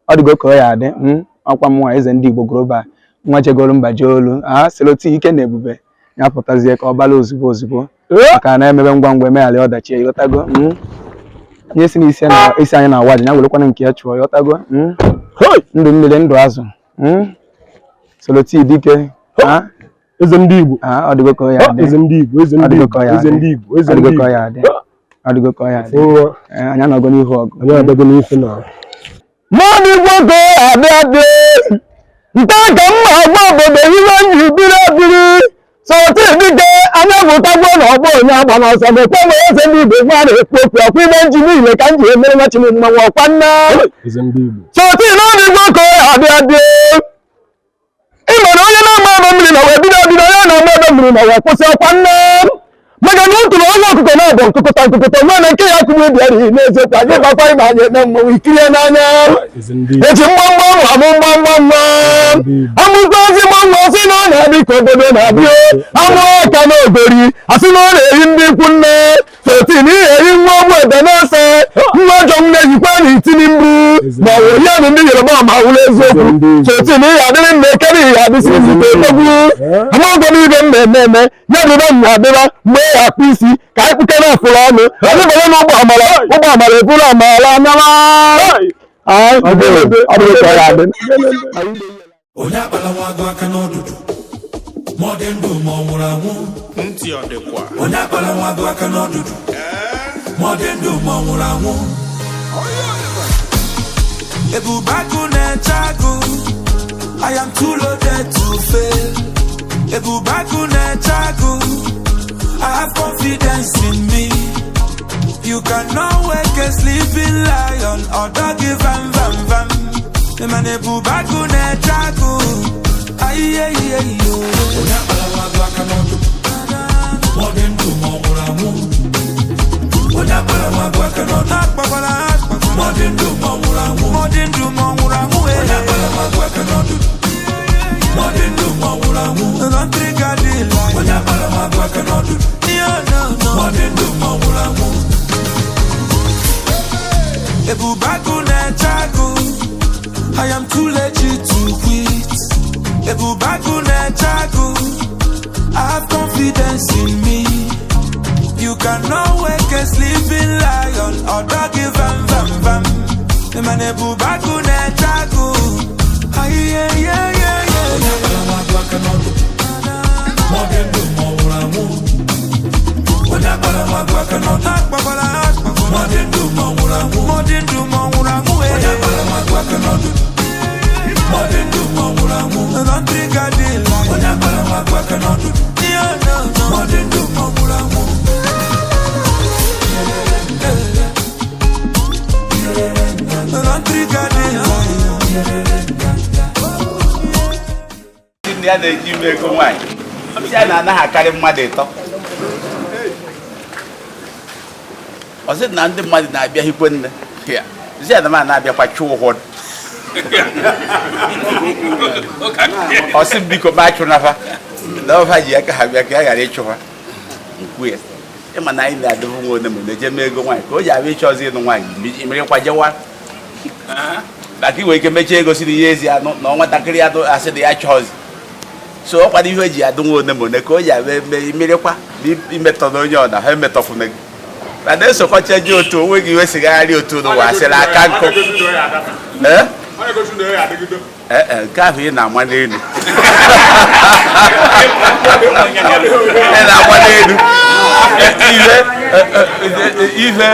Odigo ko ya de akwa mwa eze ndị Igbo global nwa chegoro mba jolu seloti ike na ebube ya pụtazie ka ọbala ozugbo ozugbo maka na emebe ngwa ngwa emeghali ọdachi yotago nye si n'isi na isi anyị na awaji ya werekwana nke ya chụọ yotago ndụ mmiri ndụ azụ seloti dike eze ndị Igbo odigo ko ya de eze ndị Igbo eze ndị Igbo eze ndị Igbo eze ndị Igbo odigo ko ya de anya na ogo n'ihu ọgụ anya abago n'ife na Mami gwego abịadị nta ka mma agwa obodo ihe nji biri ebiri sọtị dike anya bụtagwo na ọgbọ onye agba n'ọsọ mekwe ma eze ndị Igbo gwa na-ekwu okwu ọkwa ime nji niile ka m ji emere machi m mmanwụ ọkwa nna sọtị naanị gwego abịadị ịmara onye na-ama ọdọ mmiri na wee bido onye na-ama ọdọ mmiri na wee kwụsị ọkwa nna maka na otu na onye ọkụkọ na-abụ nkụkọta nwa na nke ya kụgbu bịara ihe n'eziokwu anyị gbakwa ịma anyị eme mmanwụ ikirie n'anya eji mgbamgba amụkwa ozi mmanwụ ozi na ọ na-adị ka obodo na-abịa amụ aka n'ogori asị na ọ na-eyi ndị ikwu nne Tochi na ihe nwa ogbu ebe na-ese nwa ọjọọ nne jikwa na itini mbụ ma ọ bụ ya na ndị Yoruba ma wụrụ eziokwu Tochi na ihe adịrị mma ekere ihe adịsị nzute egwu amago n'ibe mmemme ya dịba nna adịba mgbe ya akpụ isi ka anyị kpụkere afụrụ ọnụ adịbanye na ụgbọ amara eburu amara anara onye akpala nwa agụ aka n'ọdụdụ ma ọ dị ndụ ma ọ nwụrụ anwụ ntị ọ dịkwa onye akpala nwa agụ aka n'ọdụdụ ma ọ dị ndụ ma ọ nwụrụ anwụ ebube agụ na-eche agụ I am too loaded to fail ebube agụ na-eche agụ I have confidence in me you cannot wake a sleeping lion or doggy vam vam vam the man ebube agụ na-eche agụ ayiyeyiyeyo onye akpala nwa agụ aka n'ọdụdụ ma ọ dị ndụ ma ọ nwụrụ anwụ onye akpala nwa agụ aka n'ọdụdụ ma ọ dị ndụ ma ọ nwụrụ anwụ onye akpala nwa agụ aka n'ọdụdụ ma ọ dị ndụ ma ọ nwụrụ anwụ onye akpala nwa agụ aka n'ọdụdụ ma ọ dị ndụ ma ọ nwụrụ anwụ ebube agụ na-eche agụ I am too legit to quit ebube agụ na-eche agụ I have confidence in me you cannot wake a sleeping lion or doggy vam vam vam the man ebube agụ na-eche agụ onye akpala nwa agụ aka n'ọdụdụ ma ọ dị ndụ ma ọ nwụrụ anwụ onye akpala nwa agụ aka n'ọdụdụ ma ọ dị ndụ ma ọ nwụrụ anwụ onye akpala nwa agụ aka n'ọdụdụ ma ọ dị ndụ ma ọ nwụrụ anwụ onye akpala nwa agụ aka n'ọdụdụ ma ọ dị ndụ ma ọ nwụrụ anwụ ndị a na-eji Ime-Ego Nwanyi si a na-anaghị akarị mmadụ ịtọ ọ sị na ndị mmadụ na-abịa hikwe nne zi a na m na-abịakwa chụ ụhụrụ ọ sị m biko ma chụnafa na ọfa ji aka ha bịa ka ya ghara ịchụfa nkwu ya ịma na anyị na-adịbụ nwa one mgbe eje Ime-Ego Nwanyi ka o ji abịa ịchọzi ịnụ nwaanyị imerịkwa jewa maka iwe ike mechaa ego si na ihe ezi anụ na nwatakịrị ya asị na ya chọzi so ọ kwado ihe eji adụ nwa one mone ka o ji abịa eme imerịkwa imetọ na onye ọna ha emetọfụna gị ma na-esokọcha ji otu onwe gị iwe sigagharị otu n'ụwa asịrị aka nkụ nke ahụ ị na-ama n'elu ị na-agba n'elu ihe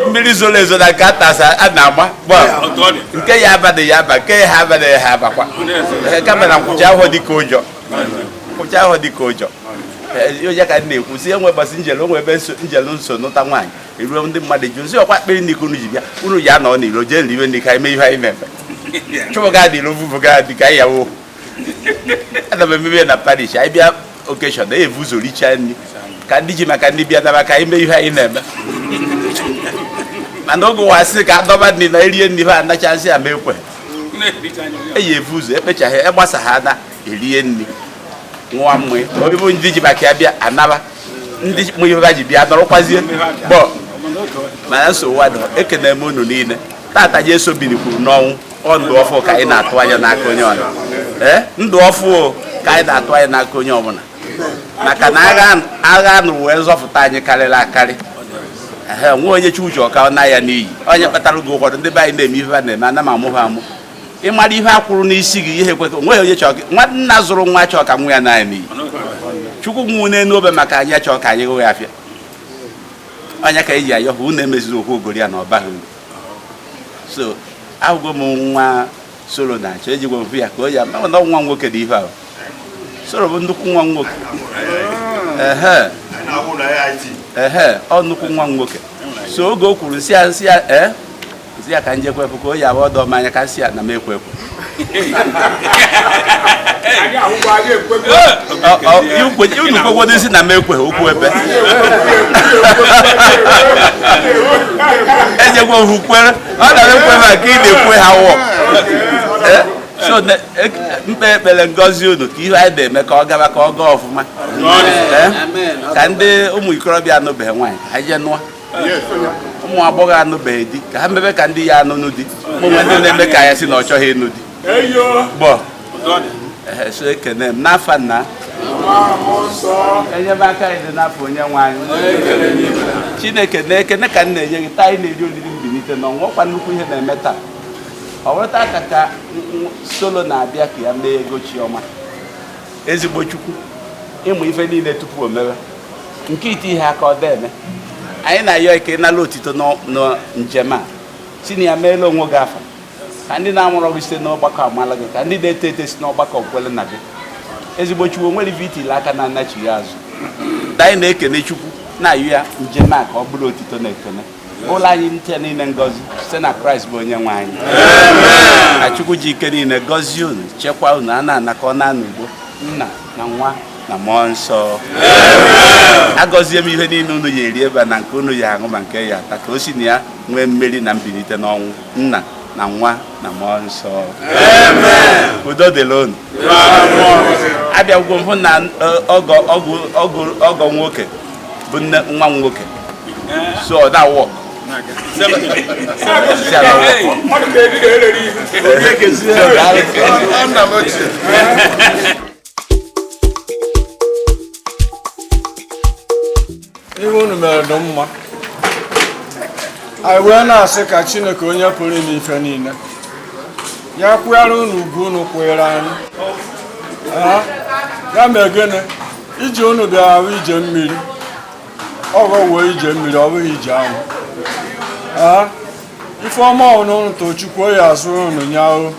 mmiri zoro ezo na nke atasa a na-ama nke ya abadị ya aba nke ha abadị ha abakwa kama na nkwụcha ahụ dịka ụjọ onye ka na-ekwu si enwe gbasị njelu onwe ebe njelu nso nụta nwaanyị eruo ndị mmadụ ji ozi ọkwa kpere n'ike unu ji bịa unu ji anọ n'ilo jee n'iwe ndị ka ime ihe anyị mefe chụpụ ga adịla ovuvu ga adị ka yawo ana m emebe na parish anyị bịa okeshọn evu ụzọ richaa nri ka ndị ji maka ndị bịa naba ka anyị mee ihe anyị na-eme mana oge ụwa sị ka adọba nri na erie nri ha anachasị ama ekwe eyi evu ụzọ ekpechaghị ịgbasa ha na erie nri nwa mmụọ obibo ndị ji maka ya bịa anaba ndị mụ ihe ha ji bịa nọrọkwazie bọ mana nsogbu adọ ekene m unu niile tata ji eso biri kwuru n'ọnwụ ọ ndụ ọfụ ka anyị na-atụ anya n'aka onye ọbụla ndụ ọfụ ka anyị na-atụ anya n'aka onye ọbụla maka na agha nụrụ wee zọpụta anyị karịrị akarị nwe onye chukwuchi ọka na ya n'iyi onye kpatara gị ụfọdụ ndị be anyị na-eme ihe ha na-eme ana m amụ ha amụ ịmara ihe a kwụrụ n'isi gị ihe ekwekọ onweghị onye chọọ nwanna zụrụ nwa chọọ ka nwa ya na n'iyi chukwu nwụ n'elu obe maka anyị chọọ ka anyị hụ ya afịa onye ka eji ayọ hụ unu emeziri okwu ogori ya na ọbaghị uru so ahụgo m nwa soro na-achọ ejigwe mfu ya ka o ji ama na nwa nwoke dị ihe ahụ soro bụ nnukwu nwa nwoke ọ nnukwu nwa nwoke so oge o kwuru nsị ya ka njekwa ekwu ka o ji abụ ọdọ mmanya ka nsị ya na m ekwe ekwe unu kwekwodo isi na m ekwe okwu ebe ejekwa ofu kwere ọ na-ekwe maka ị na-ekwe ha wọ so mkpe ekpere ngozi unu ka ihe anyị na-eme ka ọ gaba ka ọ gaa ọfụma ka ndị ụmụ ikorobịa anụbeghị nwaanyị ha jee nụọ ụmụ agbọghọ anụbeghị di ka ha mebe ka ndị ya anụnụ di ụmụ ndị na-eme ka ya si na ọ chọghị ịnụ di gbọ so ekene m n'afọ nna enyemaka anyị dị n'afọ onye nwaanyị Chineke na-ekene ka m na-enye gị taa anyị na-eri oriri mbilite n'ọnwụ ọkwa nnukwu ihe na-eme taa ọ bụrụta aka ka solo na-abịa ka ya mee ego chiọma ezigbo chukwu ịmụ ife niile tupu o mewe nke ite ihe aka ọ deme anyị na-ayọ ike ịnala otito na njem a si na ya meela onwe gị afọ ka ndị na-amụrụ gị site n'ọgbakọ amala gị ka ndị na-eto eto si n'ọgbakọ kwele na gị ezigbo chukwu nwere ife itile aka na nnachi ya azụ anyị na-ekene chukwu na-ayọ ya njem a ka ọ bụrụ otito na ekene ụlọ anyị nche niile ngọzi site na Kraịst bụ onye nwe anyị ka chukwu ji ike niile gọzie unu chekwa unu a na-anakọ na n'ugbo nna na nwa na mmụọ nsọ agọzie m ihe niile unu ya eri ebe na nke unu ya aṅụ ma nke ya ata ka o si na ya nwee mmeri na mbilite n'ọnwụ nna na nwa na mmụọ nsọ udo dịla unu abịagwo m hụ na ọgọ nwoke bụ nne nwa m nwoke so ọ na-awọ ihe unu mere dị mma anyị wee na-asị ka Chineke onye pụrụ ime ife niile ya kwụghara unu ugwu unu kwụnyere anyị ya mee gịnị iji unu bịara ahụ ije mmiri ọghọwo ije mmiri ọ bụghị ije anwụ ifeọma ọhụrụ unu Tochukwu oyi azụ unu nyaahụ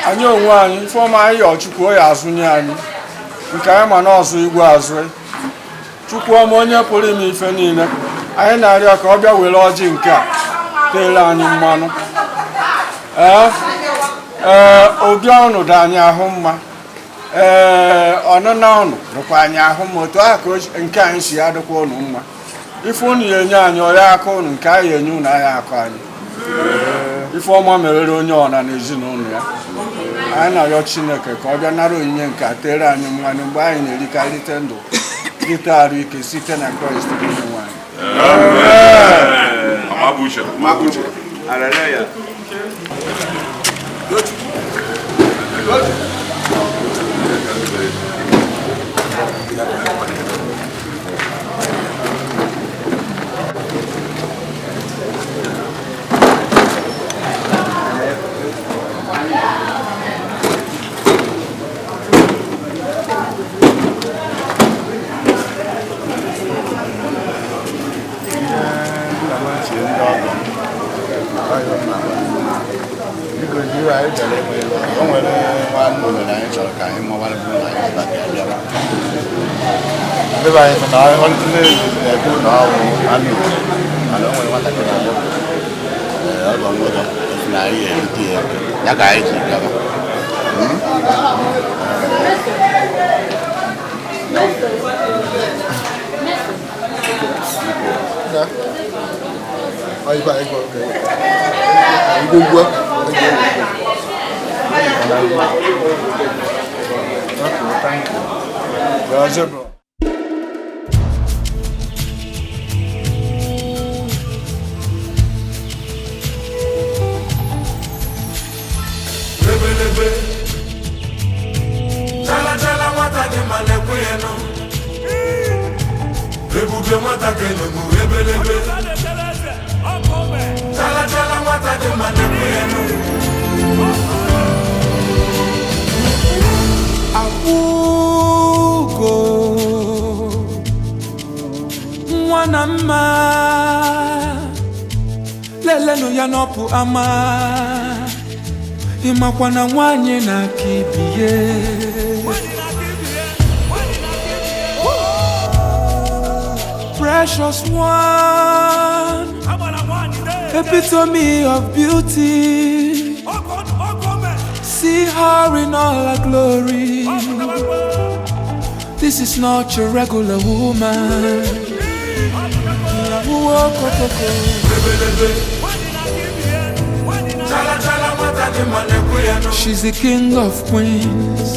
anyị onwe anyị ifeọma anyị yọ Chukwu oyi azụ nye anyị nke anyị ma na ọzọ igwe azụ Chukwuọma onye pụrụ ime ife niile anyị na-arịọ ka ọ bịa were ọjị nke a teere anyị mmanụ obi unu dị anyị ahụ mma ọnụna unu dịkwa anyị ahụ mma otu ahụ ka nke anyị si ya dịkwa unu mma ife unu ya enye anyị ọya aka unu nke anyị enye unu ahịa akọ anyị ife ọma merere onye ọna na ezinụlọ ya anyị na-arịọ Chineke ka ọ bịa nara onyinye nke a tere anyị mmanụ mgbe anyị na-erikarịte ndụ dịte arụ ike site na Kraịst onye nwe anyị. Ama Imakwa na Nwanyi na kibie Precious one, epitome of beauty. see her in all her glory. This is not your regular woman. She's the king of queens.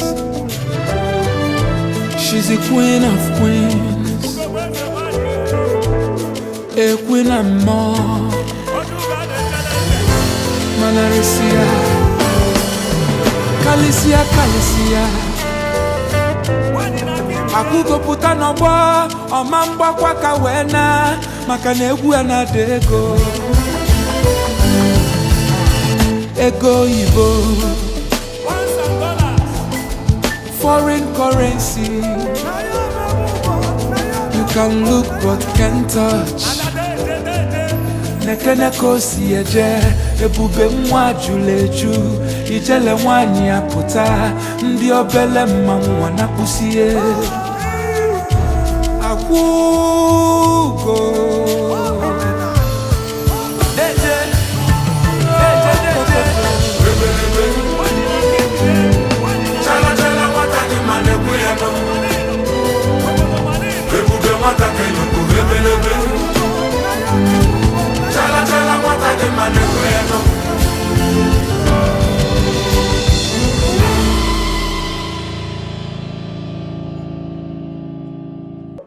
She's the queen of queens. A queen and more. Manarisia, Kalisia, Kalisia. Akuko puta nobo, omamba kwa kawena, makanegu anadego. Ego Igbo, foreign currency. You can look but can't touch. Nekene kosi eje, ebube mwa juleju. Ijele Nwanyi aputa, ndi obele mmanwu wanapusie. Awgbu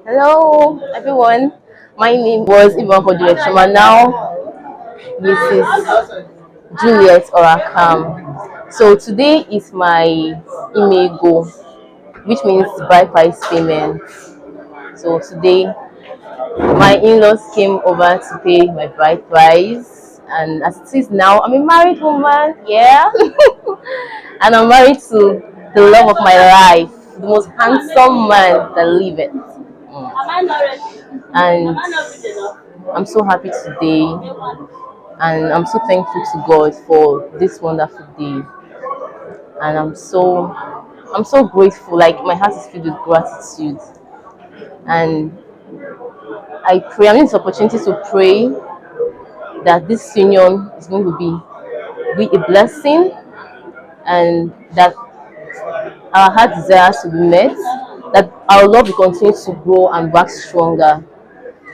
Hello everyone, my name was Juliet Chioma. Now this is Juliet Orakam. So today is my Ime-Ego, which means bride price payment. So today my in-laws came over to pay my bride price, and as it is now, I'm a married woman, yeah. And I'm married to the love of my life, the most handsome man that liveth. And I'm so happy today, and I'm so thankful to God for this wonderful day, and I'm so grateful. Like, my heart is filled with gratitude, and I pray, I'm in this opportunity to pray that this union is going to be a blessing, and that our heart desires to be met, that our love will continue to grow and wax stronger.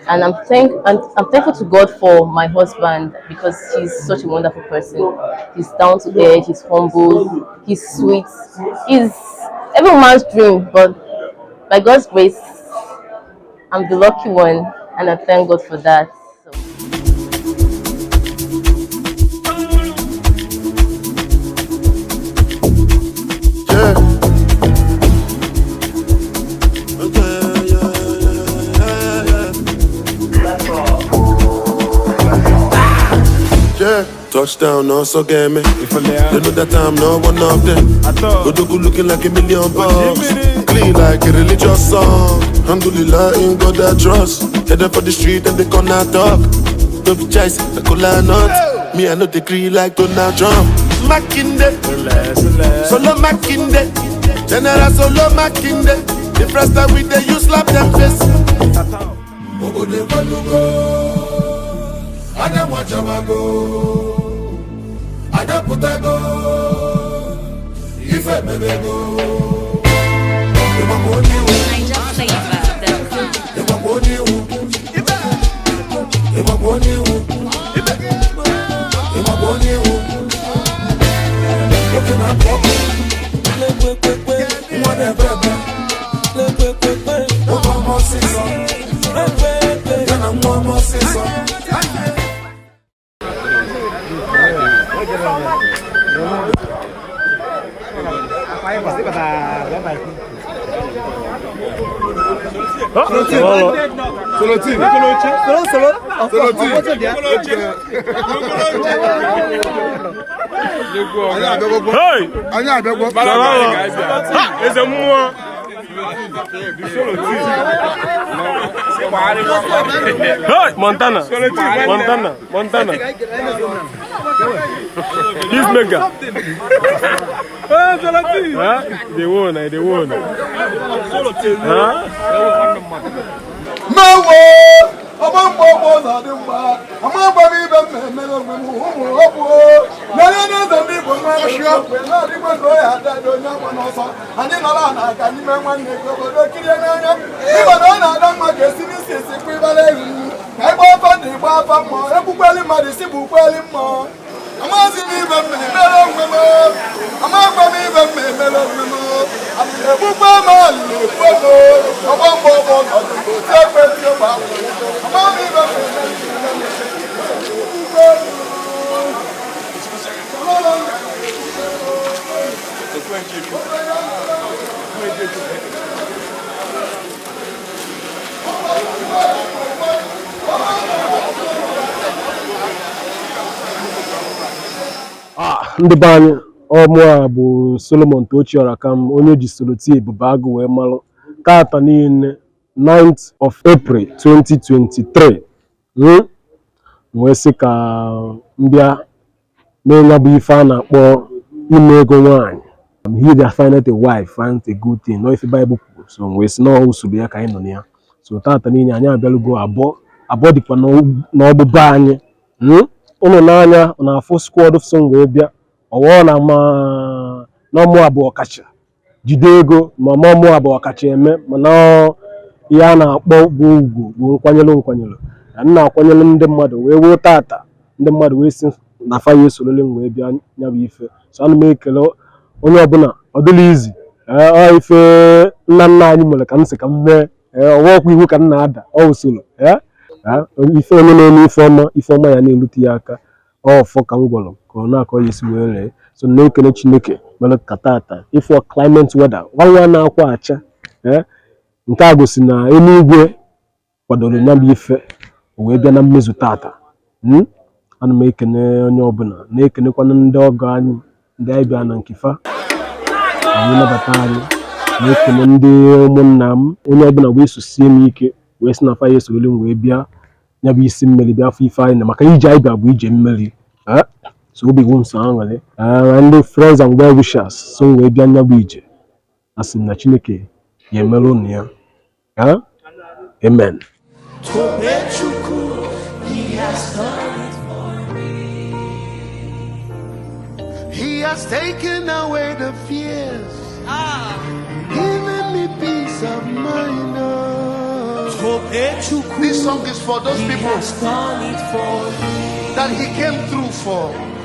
And I'm thankful to God for my husband, because he's such a wonderful person. He's down to earth, he's humble, he's sweet, he's every man's dream. But by God's grace, I'm the lucky one, and I thank God for that. Touchdown, also get me. You know that I'm not one of them. Godogu looking like $1 million. Clean like a religious song. Alhamdulillah, in God I trust. Headed for the street and they corner talk. Don't be choice, the cola nut. Me, I know the green like Donald Trump. Makinde, solo Makinde. General solo Makinde. The first time we they use slap them face. Adaputago, if I may go, Montana. He's mega. They won. No way! I'm ndị be anyị ọmụ a bụ Solomon Tochi Orakam onye ji soloti ebube agụ wee malụ tata niile 9th of April 2023 wee sị ka mbịa na-enye bụ ife a na-akpọ Ime-Ego Nwanyi. He that findeth a wife finds a good thing. No ife Bible kwuru, so wee sị na usoro ya ka anyị nọ na ya. So tata niile anyị abịalugo abụọ dịkwa n'ọgbụba anyị. Ụnụ n'anya ọ na-afụ squad song wee bịa ọwụọ na n'ọmụ abụọ kacha jide ego ma ọmụ abụọ kacha eme mana ihe a na-akpọ bụ ugwu bụ nkwanyere na nna akwanyere ndị mmadụ wee woo tata ndị mmadụ wee si na fa ya esorole m wee bịa nya bụ ife. So ana m ekele onye ọbụla ọ dịla izi ife nna anyị mere ka m sị ka m mee ọwọkwa iwu ka m na-ada ọ usoro ife onye na-eme ife ọma ya na-elute ya aka ọfọ ka m gwọrọ ka ọ na-akọ ya isi wee ree. So na-ekele Chineke mere ka tata ifo climate weather nwa na-akwa acha nke a gosi na eluigwe kwadoro ya bụ ife wee bịa na mmezu tata. Ana m ekene onye ọbụla na-ekenekwana ndị ọgọ anyị ndị anyị bịa na nkifa anyị nabata anyị na-ekene ndị ụmụnna m onye ọbụla wee sosie m ike wee sị na fa ya esorole m wee bịa ya bụ isi mmeri bịa afọ ife anyị na maka ije anyị bịa bụ ije mmeri. So obi bụ nsọ aṅụrị ndị friends and well wishers so wee bịa ya bụ ije asị na Chineke ya emere ụnụ ya. Amen. He has taken away the fears, giving me peace of mind. This song is for those people that he came through for.